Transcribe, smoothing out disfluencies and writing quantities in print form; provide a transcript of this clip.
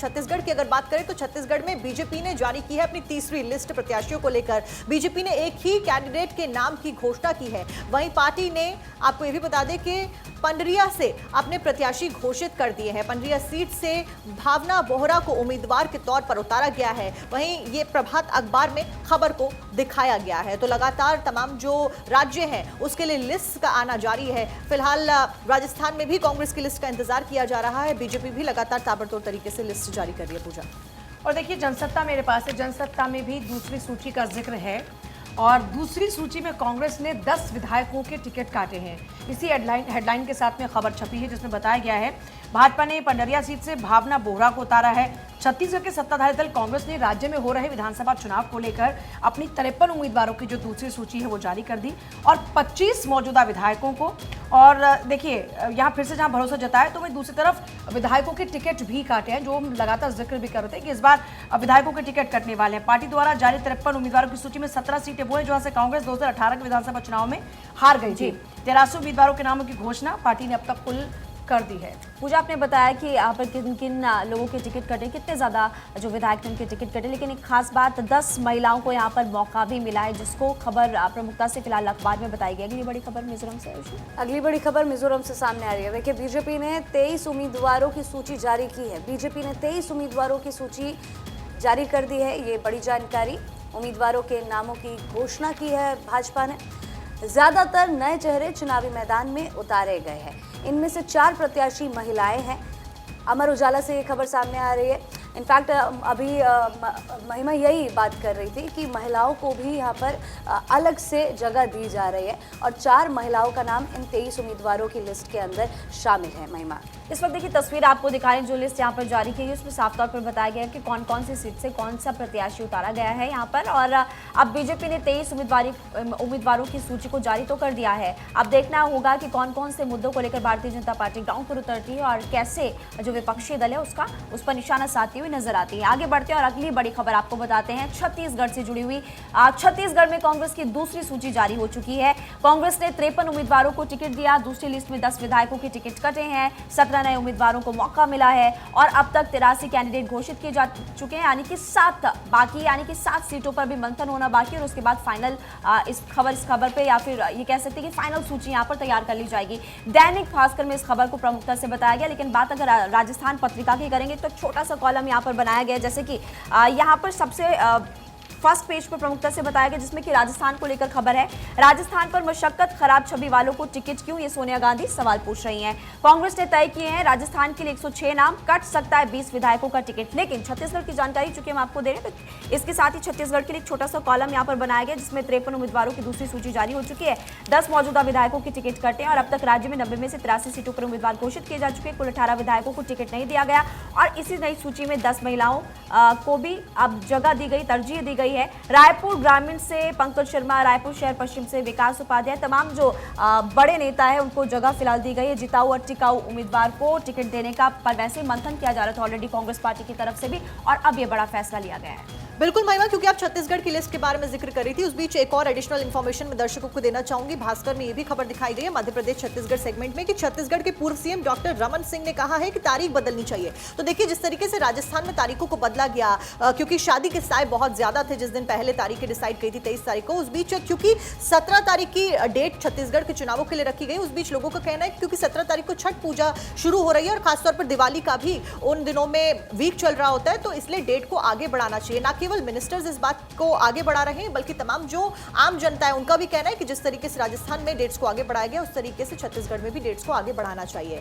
छत्तीसगढ़ की अगर बात करें तो छत्तीसगढ़ में बीजेपी ने जारी की है अपनी तीसरी लिस्ट प्रत्याशियों को लेकर। बीजेपी ने एक ही कैंडिडेट के नाम की घोषणा की है। वहीं पार्टी ने आपको यह भी बता दें कि पंडरिया से अपने प्रत्याशी घोषित कर दिए हैं। पंडरिया सीट से भावना बोहरा को उम्मीदवार के तौर पर उतारा गया है। वहीं ये प्रभात अखबार में खबर को दिखाया गया है। तो लगातार तमाम जो राज्य हैं उसके लिए लिस्ट का आना जारी है। फिलहाल राजस्थान में भी कांग्रेस की लिस्ट का इंतजार किया जा रहा है। बीजेपी भी लगातार ताबड़तोड़ तरीके से लिस्ट जारी कर रही है। पूजा, और देखिए जनसत्ता मेरे पास है, जनसत्ता में भी दूसरी सूची का जिक्र है और दूसरी सूची में कांग्रेस ने 10 विधायकों के टिकट काटे हैं। इसी हेडलाइन के साथ में खबर छपी है जिसमें बताया गया है भाजपा ने पंडरिया सीट से भावना बोहरा को उतारा है। छत्तीसगढ़ के सत्ताधारी दल कांग्रेस ने राज्य में हो रहे विधानसभा चुनाव को लेकर अपनी 53 उम्मीदवारों की जो दूसरी सूची है वो जारी कर दी और 25 मौजूदा विधायकों को। और देखिए यहाँ फिर से जहाँ भरोसा जताया तो वहीं दूसरी तरफ विधायकों के टिकट भी काटे हैं, जो हम लगातार जिक्र भी कर रहे थे कि इस बार विधायकों के टिकट कटने वाले हैं। पार्टी द्वारा जारी 53 उम्मीदवारों की सूची में 17 सीटें वो है जहाँ से कांग्रेस 2018 के विधानसभा चुनाव में हार गई थी। 83 उम्मीदवारों के नामों की घोषणा पार्टी ने अब तक कुल कर दी है। पूजा, आपने बताया कि यहाँ पर किन किन लोगों के टिकट कटे, कितने ज़्यादा जो विधायक थे उनके टिकट कटे, लेकिन एक खास बात 10 महिलाओं को यहाँ पर मौका भी मिला है, जिसको खबर प्रमुखता से फिलहाल अखबार में बताई गई। अगली बड़ी खबर मिजोरम से, अगली बड़ी खबर मिजोरम से सामने आ रही है। देखिए बीजेपी ने 23 उम्मीदवारों की सूची जारी की है। बीजेपी ने 23 उम्मीदवारों की सूची जारी कर दी है। ये बड़ी जानकारी, उम्मीदवारों के नामों की घोषणा की है भाजपा ने। ज्यादातर नए चेहरे चुनावी मैदान में उतारे गए हैं। इनमें से 4 प्रत्याशी महिलाएं हैं। अमर उजाला से ये खबर सामने आ रही है। इनफैक्ट अभी महिमा यही बात कर रही थी कि महिलाओं को भी यहाँ पर अलग से जगह दी जा रही है और 4 महिलाओं का नाम इन 23 उम्मीदवारों की लिस्ट के अंदर शामिल है। महिमा, इस वक्त देखिए तस्वीर आपको दिखा रहे हैं, जो लिस्ट यहाँ पर जारी की है उसमें साफ तौर पर बताया गया है कि कौन कौन सी सीट से कौन सा प्रत्याशी उतारा गया है यहाँ पर। और अब बीजेपी ने 23 उम्मीदवारों की सूची को जारी तो कर दिया है। अब देखना होगा कि कौन कौन से मुद्दों को लेकर भारतीय जनता पार्टी ग्राउंड पर उतरती है और कैसे जो विपक्षी दल है उस पर निशाना साधती हुई नजर आती है। आगे बढ़ते हैं और अगली बड़ी खबर आपको बताते हैं छत्तीसगढ़ से जुड़ी हुई। छत्तीसगढ़ में कांग्रेस की दूसरी सूची जारी हो चुकी है। कांग्रेस ने 53 उम्मीदवारों को टिकट दिया। दूसरी लिस्ट में 10 विधायकों के टिकट कटे हैं। 17 नए उम्मीदवारों को मौका मिला है और अब तक 83 कैंडिडेट घोषित किए जा चुके हैं, यानी कि 7 सीटों पर भी मंथन होना बाकी और उसके बाद फाइनल इस खबर पे या फिर ये कह सकते हैं कि फाइनल सूची यहां पर तैयार कर ली जाएगी। दैनिक भास्कर में इस खबर को प्रमुखता से बताया गया। लेकिन बात अगर राजस्थान पत्रिका की करेंगे तो छोटा सा कॉलम यहां पर बनाया गया, जैसे कि यहाँ पर सबसे फर्स्ट पेज पर प्रमुखता से बताया गया, जिसमें कि राजस्थान को लेकर खबर है। राजस्थान पर मशक्कत, खराब छवि वालों को टिकट क्यों, ये सोनिया गांधी सवाल पूछ रही हैं। कांग्रेस ने तय किए हैं राजस्थान के लिए 106 नाम, कट सकता है 20 विधायकों का टिकट। लेकिन छत्तीसगढ़ की जानकारी चूंकि हम आपको दे रहे हैं तो इसके साथ ही छत्तीसगढ़ के लिए एक छोटा सा कॉलम यहाँ पर बनाया गया, जिसमें 53 उम्मीदवारों की दूसरी सूची जारी हो चुकी है। 10 मौजूदा विधायकों की टिकट कटे और अब तक राज्य में 90 में से 83 सीटों पर उम्मीदवार घोषित किए जा चुके। कुल 18 विधायकों को टिकट नहीं दिया गया और इसी नई सूची में 10 महिलाओं को भी अब जगह दी गई, तरजीह दी गई है। रायपुर ग्रामीण से पंकज शर्मा, रायपुर शहर पश्चिम से विकास उपाध्याय, तमाम जो बड़े नेता है उनको जगह फिलहाल दी गई है। जिताऊ और टिकाऊ उम्मीदवार को टिकट देने का पर वैसे मंथन किया जा रहा था ऑलरेडी कांग्रेस पार्टी की तरफ से भी, और अब ये बड़ा फैसला लिया गया है। बिल्कुल महिमा, क्योंकि आप छत्तीसगढ़ की लिस्ट के बारे में जिक्र कर रही थी, उस बीच एक और एडिशनल इन्फॉर्मेशन में दर्शकों को देना चाहूंगी। भास्कर में ये भी खबर दिखाई गई है मध्य प्रदेश छत्तीसगढ़ सेगमेंट में कि छत्तीसगढ़ के पूर्व सीएम डॉक्टर रमन सिंह ने कहा है कि तारीख बदलनी चाहिए। तो देखिए जिस तरीके से राजस्थान में तारीखों को बदला गया, क्योंकि शादी के साए बहुत ज्यादा थे जिस दिन पहले तारीखें डिसाइड की थी 23 तारीख को, उस बीच क्योंकि 17 तारीख की डेट छत्तीसगढ़ के चुनावों के लिए रखी गई, उस बीच लोगों का कहना है क्योंकि 17 तारीख को छठ पूजा शुरू हो रही है और खासतौर पर दिवाली का भी उन दिनों में वीक चल रहा होता है, तो इसलिए डेट को आगे बढ़ाना चाहिए। ना केवल मिनिस्टर्स इस को आगे बढ़ा रहे हैं बल्कि तमाम जो आम जनता है उनका भी कहना है कि जिस तरीके से राजस्थान में डेट्स को आगे बढ़ाया गया उस तरीके से छत्तीसगढ़ में भी डेट्स को आगे बढ़ाना चाहिए।